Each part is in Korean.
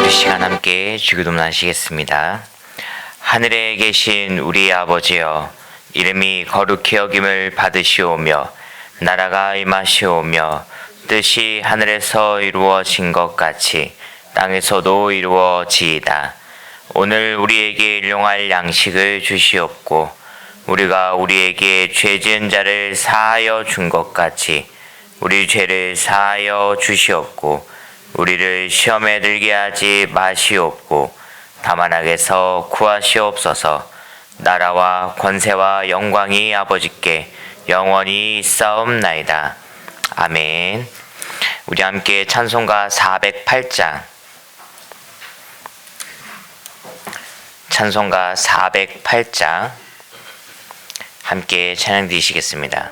우리 시간 함께 주기도문 하시겠습니다. 하늘에 계신 우리 아버지여, 이름이 거룩히 여김을 받으시오며 나라가 임하시오며 뜻이 하늘에서 이루어진 것 같이 땅에서도 이루어지이다. 오늘 우리에게 일용할 양식을 주시옵고 우리가 우리에게 죄 지은 자를 사하여 준 것 같이 우리 죄를 사하여 주시옵고 우리를 시험에 들게 하지 마시옵고 다만 악에서 구하시옵소서. 나라와 권세와 영광이 아버지께 영원히 있사옵나이다. 아멘. 우리 함께 찬송가 408장, 찬송가 408장 함께 찬양 드리시겠습니다.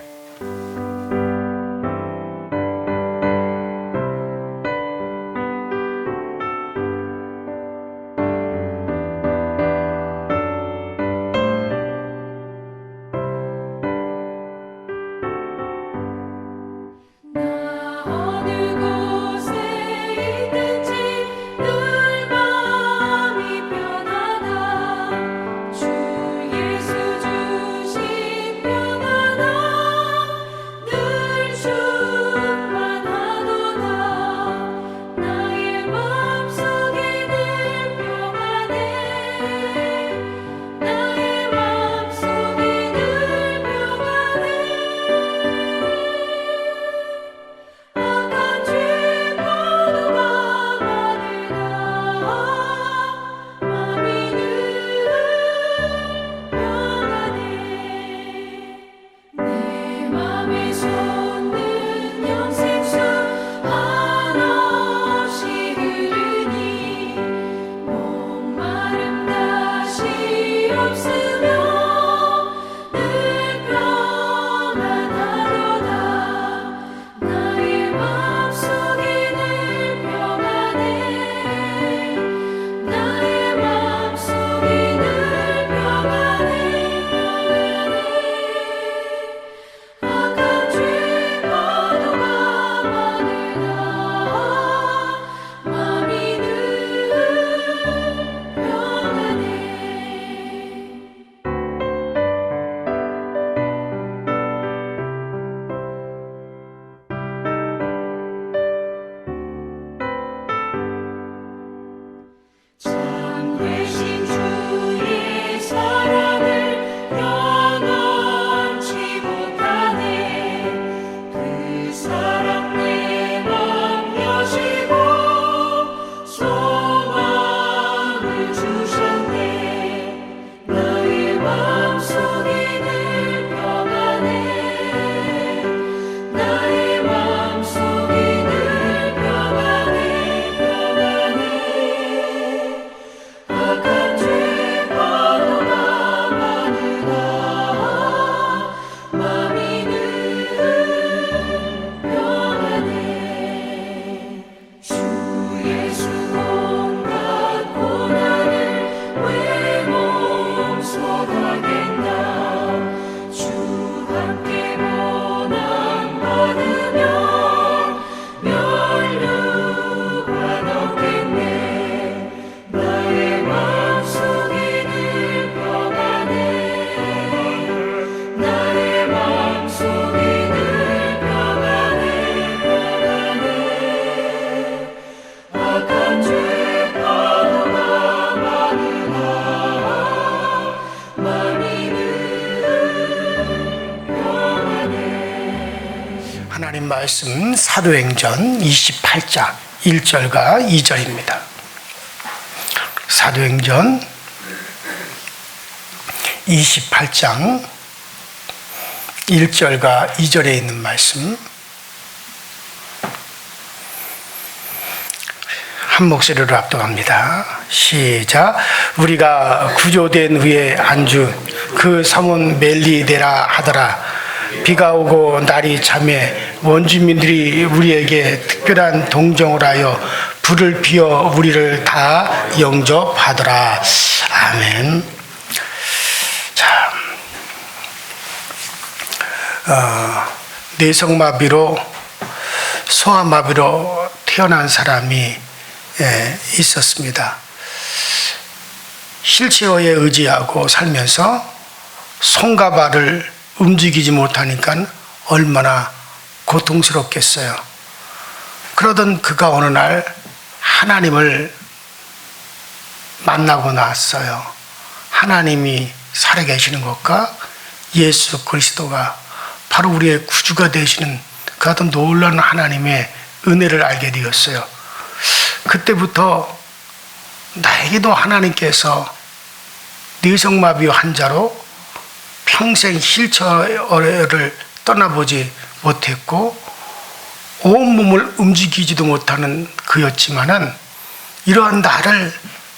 하나님 말씀 사도행전 28장 1절과 2절입니다. 사도행전 28장 1절과 2절에 있는 말씀 한 목소리로 합독합니다. 시작. 우리가 구조된 후에 안주 그 섬은 멜리데라 하더라. 비가 오고 날이 참해 원주민들이 우리에게 특별한 동정을 하여 불을 피워 우리를 다 영접하더라. 아멘. 자, 뇌성마비로 소아마비로 태어난 사람이 있었습니다. 휠체어에 의지하고 살면서 손과 발을 움직이지 못하니까 얼마나 고통스럽겠어요. 그러던 그가 어느 날 하나님을 만나고 났어요. 하나님이 살아계시는 것과 예수 그리스도가 바로 우리의 구주가 되시는 그 어떤 놀라운 하나님의 은혜를 알게 되었어요. 그때부터 나에게도 하나님께서 뇌성마비 환자로 평생 휠체어를 떠나보지 못했고 온몸을 움직이지도 못하는 그였지만은 이러한 나를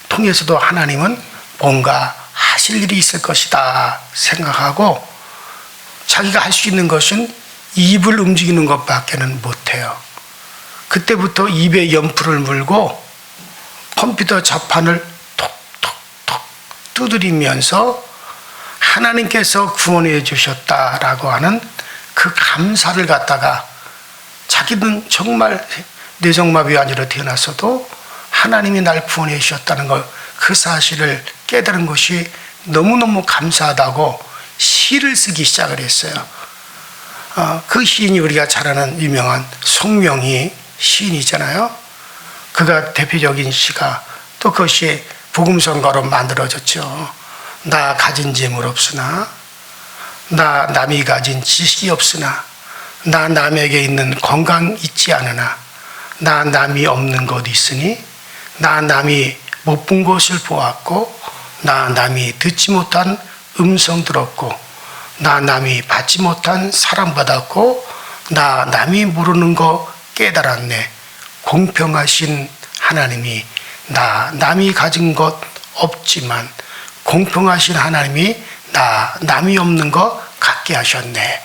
통해서도 하나님은 뭔가 하실 일이 있을 것이다 생각하고 자기가 할 수 있는 것은 입을 움직이는 것밖에는 못해요. 그때부터 입에 연풀을 물고 컴퓨터 자판을 톡톡톡 두드리면서 하나님께서 구원해 주셨다라고 하는 그 감사를 갖다가 자기는 정말 뇌성마비 환자로 태어났어도 하나님이 날 구원해 주셨다는 걸 그 사실을 깨달은 것이 너무너무 감사하다고 시를 쓰기 시작을 했어요. 그 시인이 우리가 잘 아는 유명한 송명희 시인이잖아요. 그가 대표적인 시가 또 그것이 복음성가로 만들어졌죠. 나 가진 재물 없으나 나 남이 가진 지식이 없으나 나 남에게 있는 건강 있지 않으나 나 남이 없는 것 있으니 나 남이 못 본 것을 보았고 나 남이 듣지 못한 음성 들었고 나 남이 받지 못한 사랑 받았고 나 남이 모르는 거 깨달았네. 공평하신 하나님이 나 남이 가진 것 없지만 공평하신 하나님이 나 남이 없는 거 갖게 하셨네.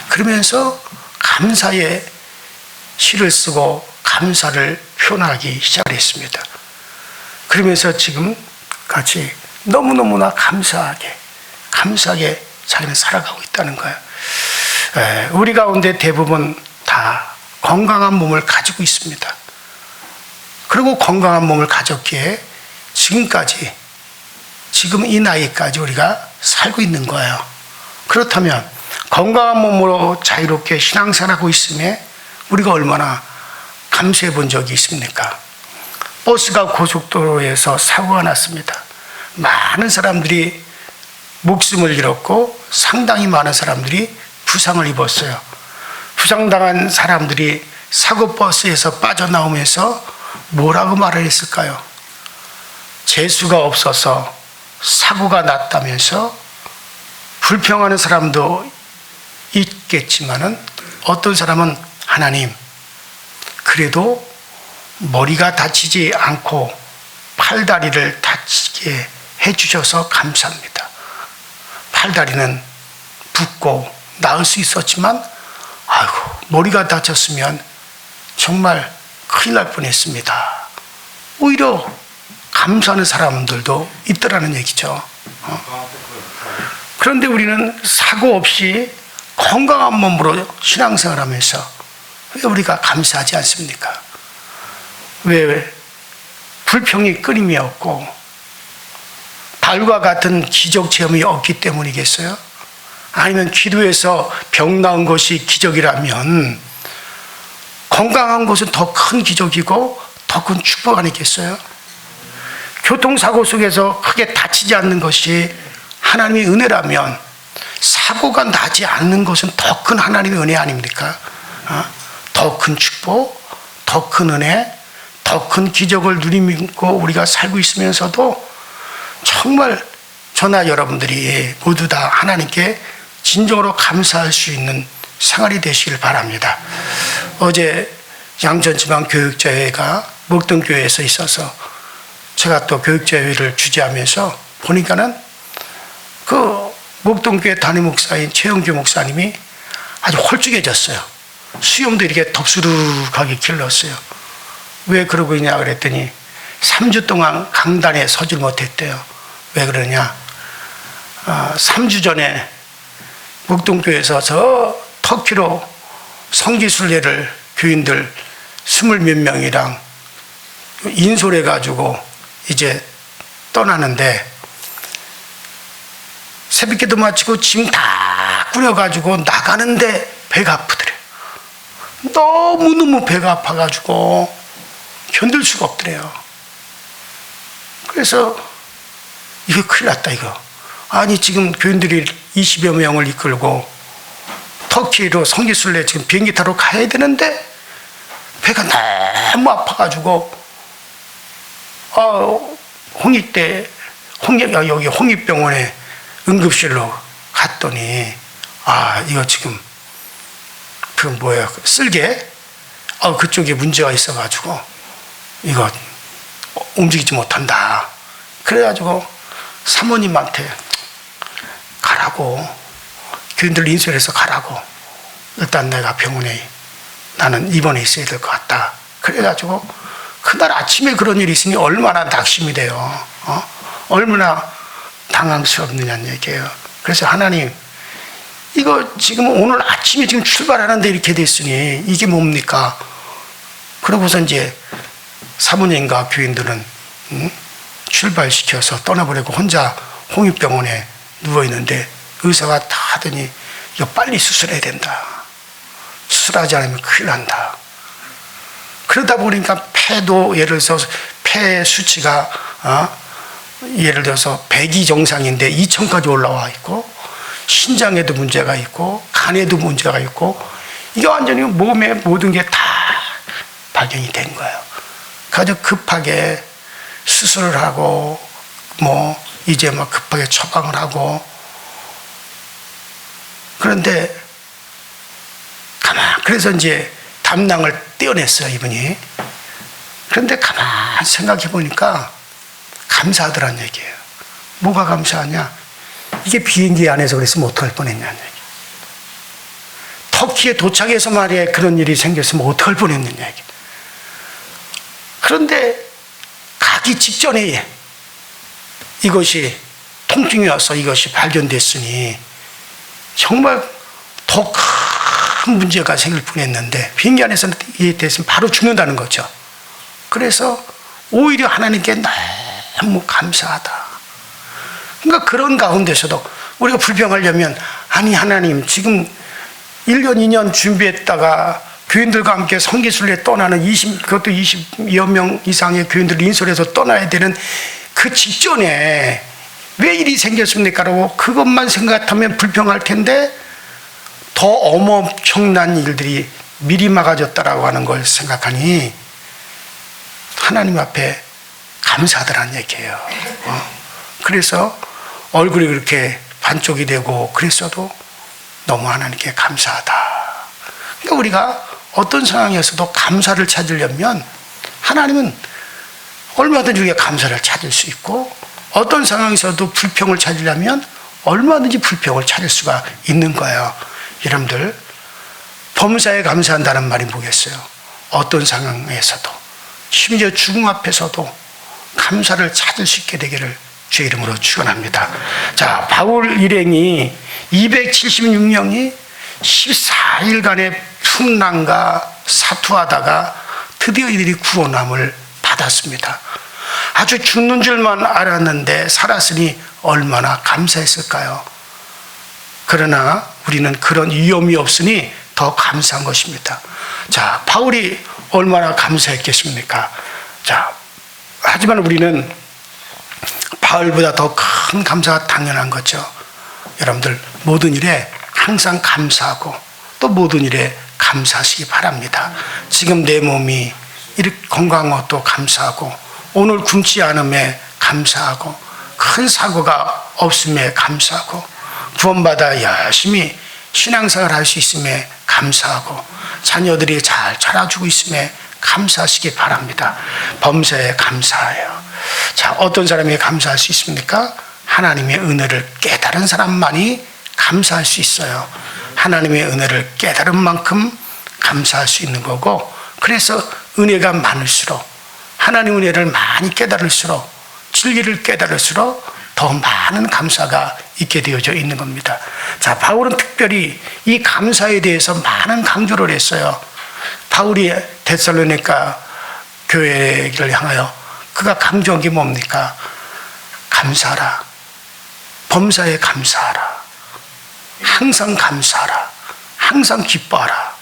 그러면서 감사의 시를 쓰고 감사를 표현하기 시작했습니다. 그러면서 지금 같이 너무너무나 감사하게 자기는 살아가고 있다는 거예요. 우리 가운데 대부분 다 건강한 몸을 가지고 있습니다. 그리고 건강한 몸을 가졌기에 지금 이 나이까지 우리가 살고 있는 거예요. 그렇다면 건강한 몸으로 자유롭게 신앙생활하고 있음에 우리가 얼마나 감사해 본 적이 있습니까? 버스가 고속도로에서 사고가 났습니다. 많은 사람들이 목숨을 잃었고 상당히 많은 사람들이 부상을 입었어요. 부상당한 사람들이 사고버스에서 빠져나오면서 뭐라고 말을 했을까요? 재수가 없어서 사고가 났다면서 불평하는 사람도 있겠지만은 어떤 사람은 하나님, 그래도 머리가 다치지 않고 팔다리를 다치게 해주셔서 감사합니다. 팔다리는 붓고 나을 수 있었지만 아이고 머리가 다쳤으면 정말 큰일 날 뻔했습니다. 오히려 감사하는 사람들도 있더라는 얘기죠. 그런데 우리는 사고 없이 건강한 몸으로 신앙생활하면서 왜 우리가 감사하지 않습니까? 왜 불평이 끊임이 없고 달과 같은 기적 체험이 없기 때문이겠어요? 아니면 기도해서 병 나은 것이 기적이라면 건강한 것은 더 큰 기적이고 더 큰 축복 아니겠어요? 교통사고 속에서 크게 다치지 않는 것이 하나님의 은혜라면 사고가 나지 않는 것은 더 큰 하나님의 은혜 아닙니까? 더 큰 축복, 더 큰 은혜, 더 큰 기적을 누리고 우리가 살고 있으면서도 정말 저나 여러분들이 모두 다 하나님께 진정으로 감사할 수 있는 생활이 되시길 바랍니다. 어제 양천지방교육자회가 목동교회에서 있어서 제가 또 교육자회를 주재하면서 보니까는 그 목동교회 담임 목사인 최영규 목사님이 아주 홀쭉해졌어요. 수염도 이렇게 덥수룩하게 길렀어요. 왜 그러고 있냐 그랬더니 3주 동안 강단에 서질 못했대요. 왜 그러냐? 3주 전에 목동교회에서 저 터키로 성지순례를 교인들 20몇 명이랑 인솔해가지고 이제 떠나는데 새벽기도 마치고 짐 다 꾸려가지고 나가는데 배가 아프더래요. 너무너무 배가 아파가지고 견딜 수가 없더래요. 그래서 이거 큰일 났다 이거. 아니 지금 교인들이 20여 명을 이끌고 터키로 성지순례 지금 비행기 타러 가야 되는데 배가 너무 아파가지고 여기 홍익병원에 응급실로 갔더니 이거 지금 쓸개 그쪽에 문제가 있어가지고 이거 움직이지 못한다. 그래가지고 사모님한테 가라고, 교인들 인솔해서 가라고, 일단 내가 병원에 나는 입원해 있어야 될 것 같다. 그래가지고 그날 아침에 그런 일이 있으니 얼마나 낙심이 돼요. 얼마나 당황스럽느냐는 얘기예요. 그래서 하나님, 이거 지금 오늘 아침에 지금 출발하는데 이렇게 됐으니 이게 뭡니까? 그러고서 이제 사모님과 교인들은 출발시켜서 떠나버리고 혼자 홍익병원에 누워있는데 의사가 다 하더니 이거 빨리 수술해야 된다. 수술하지 않으면 큰일 난다. 그러다 보니까 폐도 예를 들어서 폐 수치가 예를 들어서 100이 정상인데 2000까지 올라와 있고 신장에도 문제가 있고 간에도 문제가 있고 이게 완전히 몸의 모든 게 다 발견이 된 거예요. 그래서 급하게 수술을 하고 이제 급하게 처방을 하고 그런데 그래서 이제 담낭을 떼어냈어요 이분이. 그런데 가만히 생각해 보니까 감사하더란 얘기예요. 뭐가 감사하냐? 이게 비행기 안에서 그랬으면 어떡할 뻔했냐는 얘기. 터키에 도착해서 말이야 그런 일이 생겼으면 어떡할 뻔했느냐 얘기. 그런데 가기 직전에 이것이 통증이 와서 이것이 발견됐으니 정말 더 큰 문제가 생길 뻔했는데 비행기 안에서는 이게 됐으면 바로 죽는다는 거죠. 그래서 오히려 하나님께 너무 감사하다. 그러니까 그런 가운데서도 우리가 불평하려면 아니 하나님 지금 1년 2년 준비했다가 교인들과 함께 성지순례 떠나는 그것도 20여 명 이상의 교인들 인솔해서 떠나야 되는 그 직전에 왜 일이 생겼습니까? 라고 그것만 생각하면 불평할 텐데 더 엄청난 일들이 미리 막아졌다라고 하는 걸 생각하니 하나님 앞에 감사하더란 얘기예요. 그래서 얼굴이 그렇게 반쪽이 되고 그랬어도 너무 하나님께 감사하다. 그러니까 우리가 어떤 상황에서도 감사를 찾으려면 하나님은 얼마든지 우리가 감사를 찾을 수 있고 어떤 상황에서도 불평을 찾으려면 얼마든지 불평을 찾을 수가 있는 거예요. 여러분들 범사에 감사한다는 말이 뭐겠어요? 어떤 상황에서도 심지어 죽음 앞에서도 감사를 찾을 수 있게 되기를 주의 이름으로 축원합니다. 자, 바울 일행이 276명이 14일간의 풍랑과 사투하다가 드디어 이들이 구원함을 받았습니다. 아주 죽는 줄만 알았는데 살았으니 얼마나 감사했을까요? 그러나 우리는 그런 위험이 없으니 더 감사한 것입니다. 자, 바울이 얼마나 감사했겠습니까? 자, 하지만 우리는 바울보다 더 큰 감사가 당연한 거죠. 여러분들 모든 일에 항상 감사하고 또 모든 일에 감사하시기 바랍니다. 지금 내 몸이 이렇게 건강한 것도 감사하고 오늘 굶지 않음에 감사하고 큰 사고가 없음에 감사하고 구원받아 열심히 신앙생활 할 수 있음에 감사하고 자녀들이 잘 자라주고 있음에 감사하시기 바랍니다. 범사에 감사해요. 자, 어떤 사람이 감사할 수 있습니까? 하나님의 은혜를 깨달은 사람만이 감사할 수 있어요. 하나님의 은혜를 깨달은 만큼 감사할 수 있는 거고, 그래서 은혜가 많을수록 하나님 은혜를 많이 깨달을수록 진리를 깨달을수록 더 많은 감사가 있게 되어져 있는 겁니다. 자, 바울은 특별히 이 감사에 대해서 많은 강조를 했어요. 바울이 데살로니가 교회를 향하여 그가 강조한 게 뭡니까? 감사하라. 범사에 감사하라. 항상 감사하라. 항상 기뻐하라.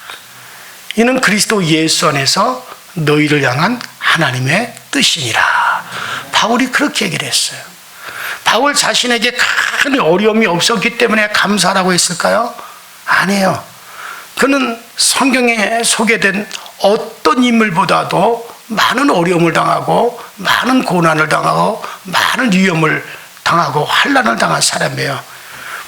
이는 그리스도 예수 안에서 너희를 향한 하나님의 뜻이니라. 바울이 그렇게 얘기를 했어요. 바울 자신에게 큰 어려움이 없었기 때문에 감사라고 했을까요? 아니에요. 그는 성경에 소개된 어떤 인물보다도 많은 어려움을 당하고 많은 고난을 당하고 많은 위험을 당하고 환난을 당한 사람이에요.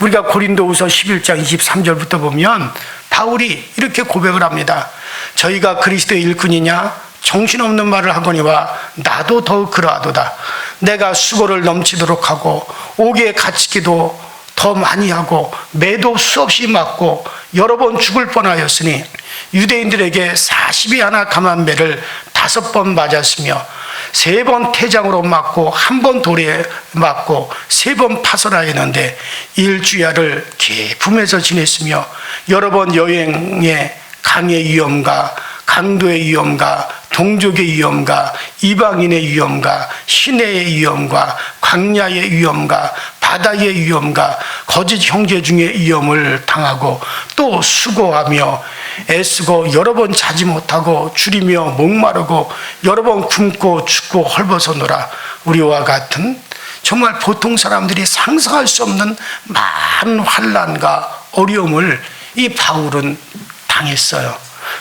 우리가 고린도후서 11장 23절부터 보면 바울이 이렇게 고백을 합니다. 저희가 그리스도의 일꾼이냐? 정신없는 말을 하거니와 나도 더욱 그러하도다. 내가 수고를 넘치도록 하고 옥에 갇히기도 더 많이 하고 매도 수없이 맞고 여러 번 죽을 뻔하였으니 유대인들에게 40이 하나 감한 매를 5번 맞았으며 3번 태장으로 맞고 1번 돌에 맞고 3번 파설하였는데 일주야를 기품에서 지냈으며 여러 번 여행에 강의 위험과 강도의 위험과 동족의 위험과 이방인의 위험과 시내의 위험과 광야의 위험과 바다의 위험과 거짓 형제 중의 위험을 당하고 또 수고하며 애쓰고 여러 번 자지 못하고 줄이며 목마르고 여러 번 굶고 죽고 헐벗어노라. 우리와 같은 정말 보통 사람들이 상상할 수 없는 많은 환난과 어려움을 이 바울은 당했어요.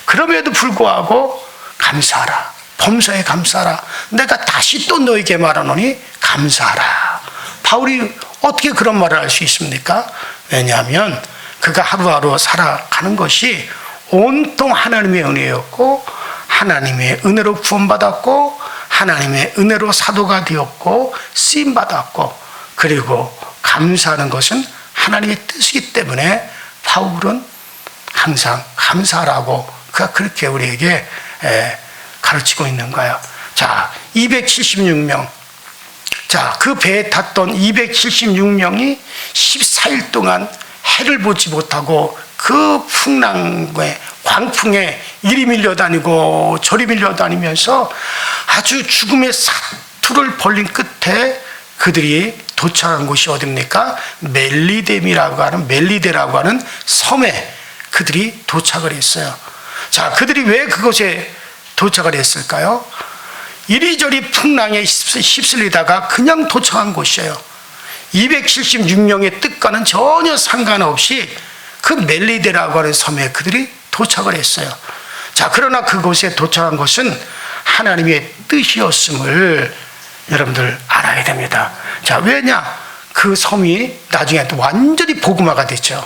그럼에도 불구하고 감사하라. 범사에 감사하라. 내가 다시 또 너에게 말하노니 감사하라. 바울이 어떻게 그런 말을 할 수 있습니까? 왜냐하면 그가 하루하루 살아가는 것이 온통 하나님의 은혜였고 하나님의 은혜로 구원받았고 하나님의 은혜로 사도가 되었고 쓰임받았고 그리고 감사하는 것은 하나님의 뜻이기 때문에 바울은 항상 감사하라고 그가 그렇게 우리에게 가르치고 있는 거예요. 자, 276명. 자, 그 배에 탔던 276명이 14일 동안 해를 보지 못하고 그 풍랑에 광풍에 이리 밀려다니고 저리 밀려다니면서 아주 죽음의 사투를 벌린 끝에 그들이 도착한 곳이 어딥니까? 멜리데라고 하는 섬에 그들이 도착을 했어요. 자, 그들이 왜 그곳에 도착을 했을까요? 이리저리 풍랑에 휩쓸리다가 그냥 도착한 곳이에요. 276명의 뜻과는 전혀 상관없이 그 멜리데라고 하는 섬에 그들이 도착을 했어요. 자, 그러나 그곳에 도착한 것은 하나님의 뜻이었음을 여러분들 알아야 됩니다. 자, 왜냐? 그 섬이 나중에 또 완전히 복음화가 됐죠.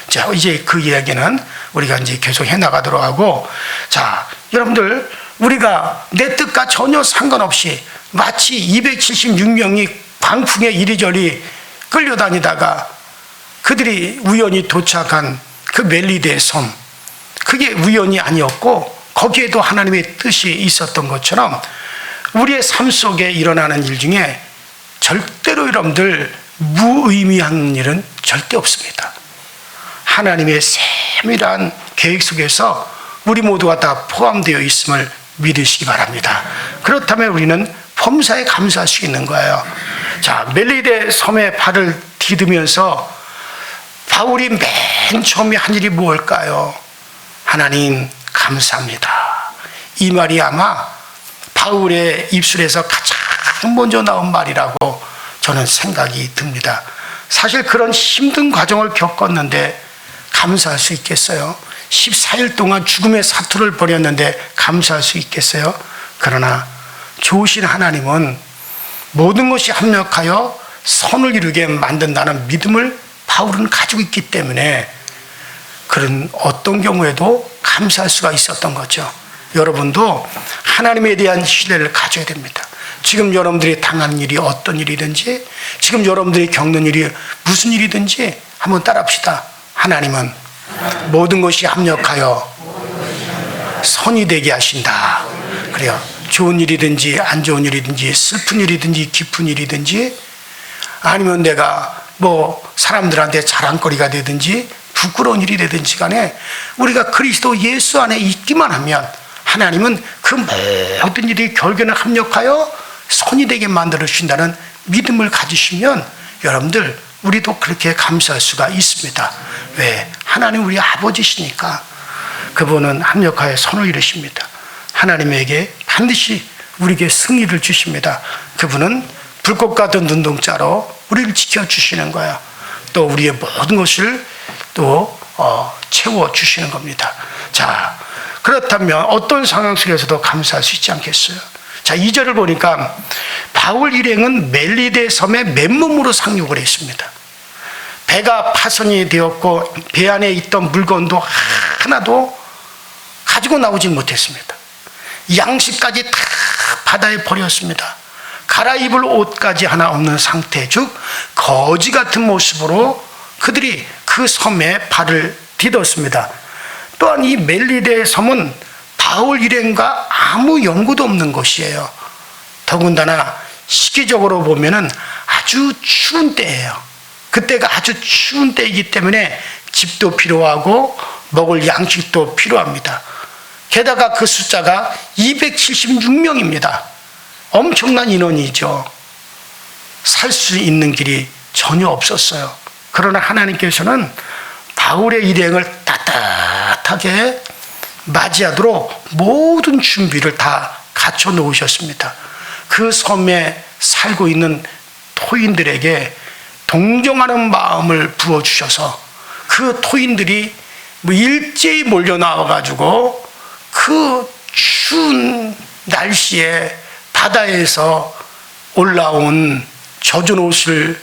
자, 이제 그 이야기는 우리가 이제 계속 해나가도록 하고, 자, 여러분들, 우리가 내 뜻과 전혀 상관없이 마치 276명이 광풍에 이리저리 끌려다니다가 그들이 우연히 도착한 그 멜리데 섬, 그게 우연이 아니었고 거기에도 하나님의 뜻이 있었던 것처럼 우리의 삶 속에 일어나는 일 중에 절대로 여러분들 무의미한 일은 절대 없습니다. 하나님의 세밀한 계획 속에서 우리 모두가 다 포함되어 있음을 믿으시기 바랍니다. 그렇다면 우리는 범사에 감사할 수 있는 거예요. 자, 멜리데 섬에 발을 디디면서 바울이 맨 처음에 한 일이 무엇일까요? 하나님 감사합니다. 이 말이 아마 바울의 입술에서 가장 먼저 나온 말이라고 저는 생각이 듭니다. 사실 그런 힘든 과정을 겪었는데 감사할 수 있겠어요? 14일 동안 죽음의 사투를 벌였는데 감사할 수 있겠어요? 그러나 좋으신 하나님은 모든 것이 합력하여 선을 이루게 만든다는 믿음을 바울은 가지고 있기 때문에 그런 어떤 경우에도 감사할 수가 있었던 거죠. 여러분도 하나님에 대한 신뢰를 가져야 됩니다. 지금 여러분들이 당하는 일이 어떤 일이든지, 지금 여러분들이 겪는 일이 무슨 일이든지 한번 따라합시다. 하나님은 모든 것이 합력하여 선이 되게 하신다. 그래요. 좋은 일이든지 안 좋은 일이든지 슬픈 일이든지 기쁜 일이든지 아니면 내가 뭐 사람들한테 자랑거리가 되든지 부끄러운 일이 되든지 간에 우리가 그리스도 예수 안에 있기만 하면 하나님은 그 모든 일이 결국에는 합력하여 손이 되게 만들어 주신다는 믿음을 가지시면 여러분들 우리도 그렇게 감사할 수가 있습니다. 왜? 하나님 우리 아버지시니까 그분은 합력하여 손을 이루십니다. 하나님에게 반드시 우리에게 승리를 주십니다. 그분은 불꽃 같은 눈동자로 우리를 지켜주시는 거예요. 또 우리의 모든 것을 또 채워주시는 겁니다. 자, 그렇다면 어떤 상황 속에서도 감사할 수 있지 않겠어요? 자, 2절을 보니까 바울 일행은 멜리데 섬에 맨몸으로 상륙을 했습니다. 배가 파손이 되었고 배 안에 있던 물건도 하나도 가지고 나오지 못했습니다. 양식까지 다 바다에 버렸습니다. 갈아입을 옷까지 하나 없는 상태, 즉 거지 같은 모습으로 그들이 그 섬에 발을 디뎠습니다. 또한 이 멜리데 섬은 바울 일행과 아무 연고도 없는 곳이에요. 더군다나 시기적으로 보면은 아주 추운 때예요. 그때가 아주 추운 때이기 때문에 집도 필요하고 먹을 양식도 필요합니다. 게다가 그 숫자가 276명입니다. 엄청난 인원이죠. 살 수 있는 길이 전혀 없었어요. 그러나 하나님께서는 바울의 일행을 따뜻하게 맞이하도록 모든 준비를 다 갖춰 놓으셨습니다. 그 섬에 살고 있는 토인들에게 동정하는 마음을 부어주셔서 그 토인들이 일제히 몰려 나와가지고 그 추운 날씨에 바다에서 올라온 젖은 옷을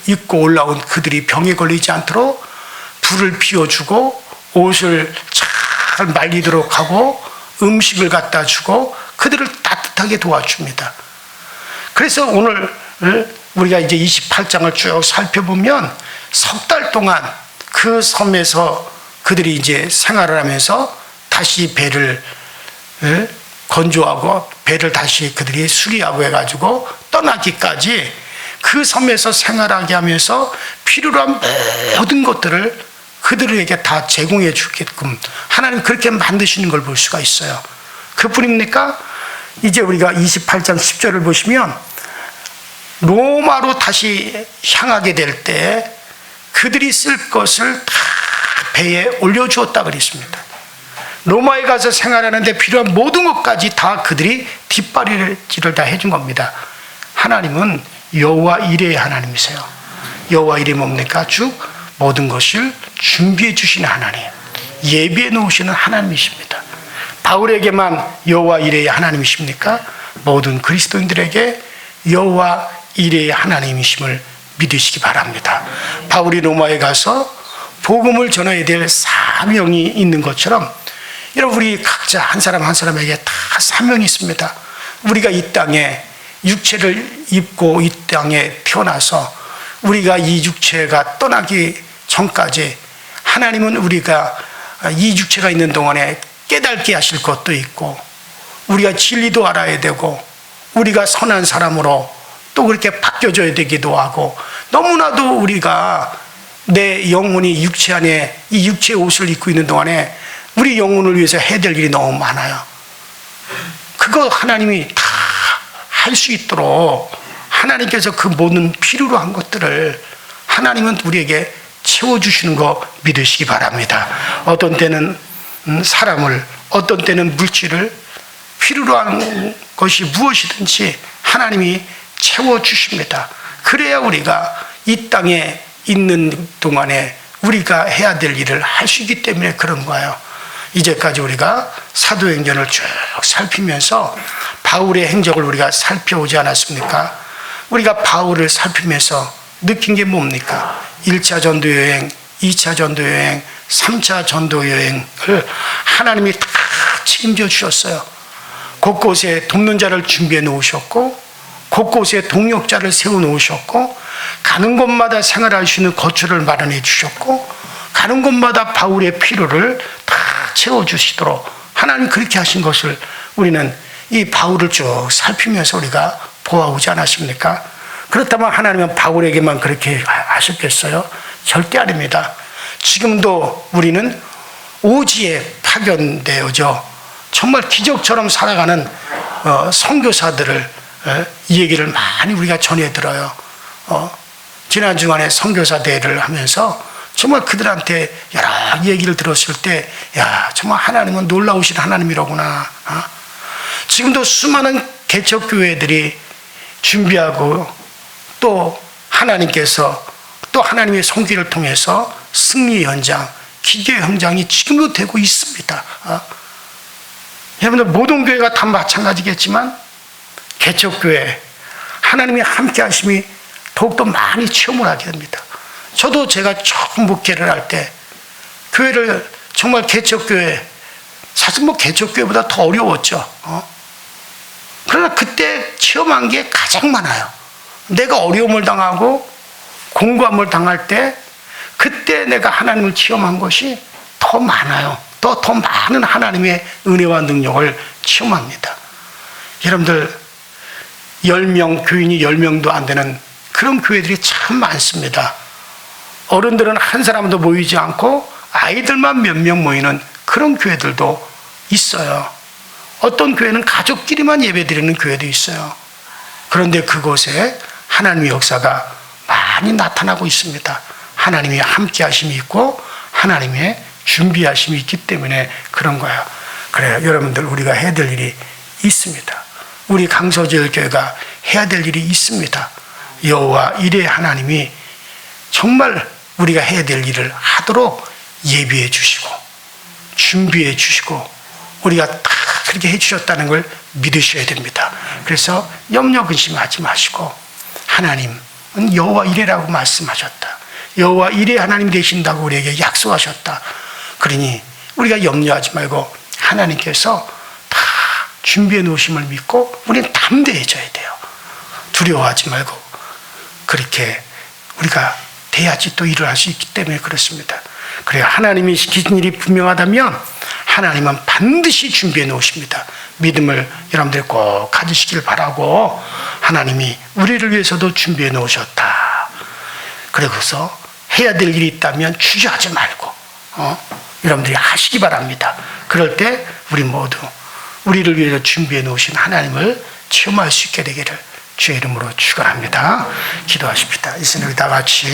입고 올라온 그들이 병에 걸리지 않도록 불을 피워주고 옷을 잘 말리도록 하고 음식을 갖다 주고 그들을 따뜻하게 도와줍니다. 그래서 오늘 우리가 이제 28장을 쭉 살펴보면 석 달 동안 그 섬에서 그들이 이제 생활을 하면서 다시 배를 건조하고 배를 다시 그들이 수리하고 해가지고 떠나기까지 그 섬에서 생활하게 하면서 필요로 한 모든 것들을 그들에게 다 제공해 주게끔 하나님 그렇게 만드시는 걸 볼 수가 있어요. 그뿐입니까? 이제 우리가 28장 10절을 보시면 로마로 다시 향하게 될 때 그들이 쓸 것을 다 배에 올려주었다 그랬습니다. 로마에 가서 생활하는데 필요한 모든 것까지 다 그들이 뒷바리질을 다 해준 겁니다. 하나님은 여호와 이레의 하나님이세요. 여호와 이레 뭡니까? 쭉 모든 것을 준비해 주시는 하나님, 예비해 놓으시는 하나님이십니다. 바울에게만 여호와 이레의 하나님이십니까? 모든 그리스도인들에게 여호와 이레의 하나님이심을 믿으시기 바랍니다. 바울이 로마에 가서 복음을 전해야 될 사명이 있는 것처럼 여러분 우리 각자 한 사람 한 사람에게 다 사명이 있습니다. 우리가 이 땅에 육체를 입고 이 땅에 태어나서 우리가 이 육체가 떠나기 전까지 하나님은 우리가 이 육체가 있는 동안에 깨닫게 하실 것도 있고 우리가 진리도 알아야 되고 우리가 선한 사람으로 또 그렇게 바뀌어져야 되기도 하고 너무나도 우리가 내 영혼이 육체 안에 이 육체의 옷을 입고 있는 동안에 우리 영혼을 위해서 해야 될 일이 너무 많아요. 그거 하나님이 다 할 수 있도록 하나님께서 그 모든 필요로 한 것들을 하나님은 우리에게 채워주시는 거 믿으시기 바랍니다. 어떤 때는 사람을, 어떤 때는 물질을, 필요로 한 것이 무엇이든지 하나님이 채워주십니다. 그래야 우리가 이 땅에 있는 동안에 우리가 해야 될 일을 할 수 있기 때문에 그런 거예요. 이제까지 우리가 사도행전을 쭉 살피면서 바울의 행적을 우리가 살펴오지 않았습니까? 우리가 바울을 살피면서 느낀 게 뭡니까? 1차 전도 여행, 2차 전도 여행, 3차 전도 여행을 하나님이 다 책임져 주셨어요. 곳곳에 돕는 자를 준비해 놓으셨고 곳곳에 동역자를 세워 놓으셨고 가는 곳마다 생활할 수 있는 거처를 마련해 주셨고 가는 곳마다 바울의 필요를 다 채워주시도록 하나님 그렇게 하신 것을 우리는 이 바울을 쭉 살피면서 우리가 보아오지 않았습니까? 그렇다면 하나님은 바울에게만 그렇게 하셨겠어요? 절대 아닙니다. 지금도 우리는 오지에 파견되어져 정말 기적처럼 살아가는 선교사들을 이 얘기를 많이 우리가 전해 들어요. 지난 주간에 선교사 대회를 하면서 정말 그들한테 여러 얘기를 들었을 때, 야, 정말 하나님은 놀라우신 하나님이로구나. 지금도 수많은 개척교회들이 준비하고 또 하나님께서 또 하나님의 손길을 통해서 승리의 현장, 기적의 현장이 지금도 되고 있습니다. 여러분들 모든 교회가 다 마찬가지겠지만 개척교회 하나님의 함께 하심이 더욱더 많이 체험을 하게 됩니다. 저도 제가 처음 목회를 할 때 교회를 정말 개척교회, 사실 뭐 개척교회보다 더 어려웠죠. 그러나 그때 체험한 게 가장 많아요. 내가 어려움을 당하고 공고함을 당할 때 그때 내가 하나님을 체험한 것이 더 많아요. 더 많은 하나님의 은혜와 능력을 체험합니다. 여러분들 10명, 교인이 10명도 안 되는 그런 교회들이 참 많습니다. 어른들은 한 사람도 모이지 않고 아이들만 몇 명 모이는 그런 교회들도 있어요. 어떤 교회는 가족끼리만 예배드리는 교회도 있어요. 그런데 그곳에 하나님의 역사가 많이 나타나고 있습니다. 하나님의 함께 하심이 있고 하나님의 준비하심이 있기 때문에 그런 거예요. 그래요. 여러분들 우리가 해야 될 일이 있습니다. 우리 강서제일교회가 해야 될 일이 있습니다. 여호와 이레 하나님이 정말 우리가 해야 될 일을 하도록 예비해 주시고 준비해 주시고 우리가 다 그렇게 해 주셨다는 걸 믿으셔야 됩니다. 그래서 염려 근심하지 마시고 하나님은 여호와 이레라고 말씀하셨다. 여호와 이레 하나님 되신다고 우리에게 약속하셨다. 그러니 우리가 염려하지 말고 하나님께서 다 준비해 놓으심을 믿고 우리는 담대해져야 돼요. 두려워하지 말고 그렇게 우리가 돼야지 또 일을 할 수 있기 때문에 그렇습니다. 그래요. 하나님이 시키신 일이 분명하다면 하나님은 반드시 준비해 놓으십니다. 믿음을 여러분들이 꼭 가지시길 바라고 하나님이 우리를 위해서도 준비해 놓으셨다. 그래서 해야 될 일이 있다면 주저하지 말고 여러분들이 하시기 바랍니다. 그럴 때 우리 모두 우리를 위해서 준비해 놓으신 하나님을 체험할 수 있게 되기를 주의 이름으로 축원합니다. 기도하십시다. 이제 우리 다 같이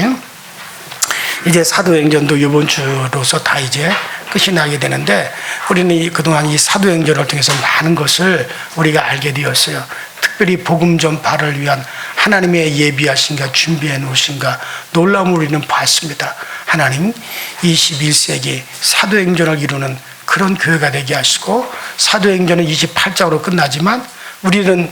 이제 사도행전도 이번 주로서 다 이제 끝이 나게 되는데 우리는 그동안 이 사도행전을 통해서 많은 것을 우리가 알게 되었어요. 특별히 복음 전파를 위한 하나님의 예비하신가 준비해 놓으신가 놀라움을 우리는 봤습니다. 하나님 21세기 사도행전을 이루는 그런 교회가 되게 하시고 사도행전은 28장으로 끝나지만 우리는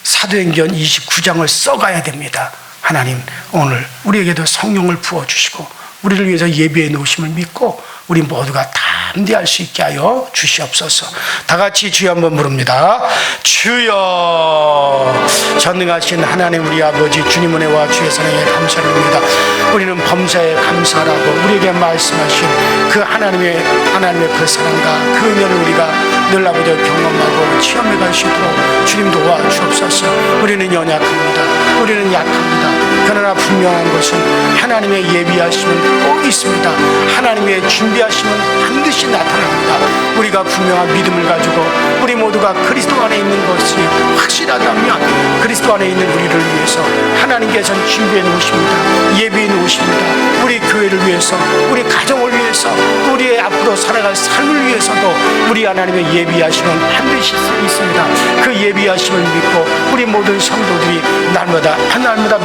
사도행전 29장을 써가야 됩니다. 하나님 오늘 우리에게도 성령을 부어주시고 우리를 위해서 예비해 놓으심을 믿고 우리 모두가 담대할 수 있게 하여 주시옵소서. 다 같이 주여 한번 부릅니다. 주여. 전능하신 하나님 우리 아버지 주님 은혜와 주의 사랑에 감사드립니다. 우리는 범사에 감사하라고 우리에게 말씀하신 그 하나님의 그 사랑과 그 은혜를 우리가 늘 아버지 경험하고 체험해 갈 수 있도록 주님 도와주옵소서. 우리는 연약합니다. 우리는 약합니다. 그러나 분명한 것은 하나님의 예비하심은 꼭 있습니다. 하나님의 준비하심은 반드시 나타납니다. 우리가 분명한 믿음을 가지고 우리 모두가 그리스도 안에 있는 것이 확실하다면 그리스도 안에 있는 우리를 위해서 하나님께서는 준비해 놓으십니다. 예비해 놓으십니다. 우리 교회를 위해서 우리 가정을 위해서 우리의 앞으로 살아갈 삶을 위해서도 우리 하나님의 예비하심은 반드시 있습니다. 그 예비하심을 믿고 우리 모든 성도들이 날마다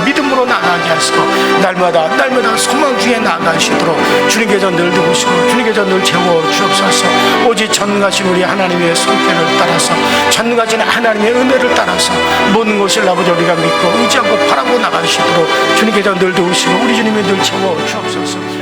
믿음으로 나아가게 하시고 날마다 소망 중에 나아가시도록 주님께서 늘 도우시고 주님께서 늘 채워 주옵소서. 오직 전능하신 우리 하나님의 손길을 따라서 전능하신 하나님의 은혜를 따라서 모든 것을 아버지 우리가 믿고 의지하고 바라고 나가시도록 주님께서 늘 도우시고 우리 주님이 늘 채워 주옵소서.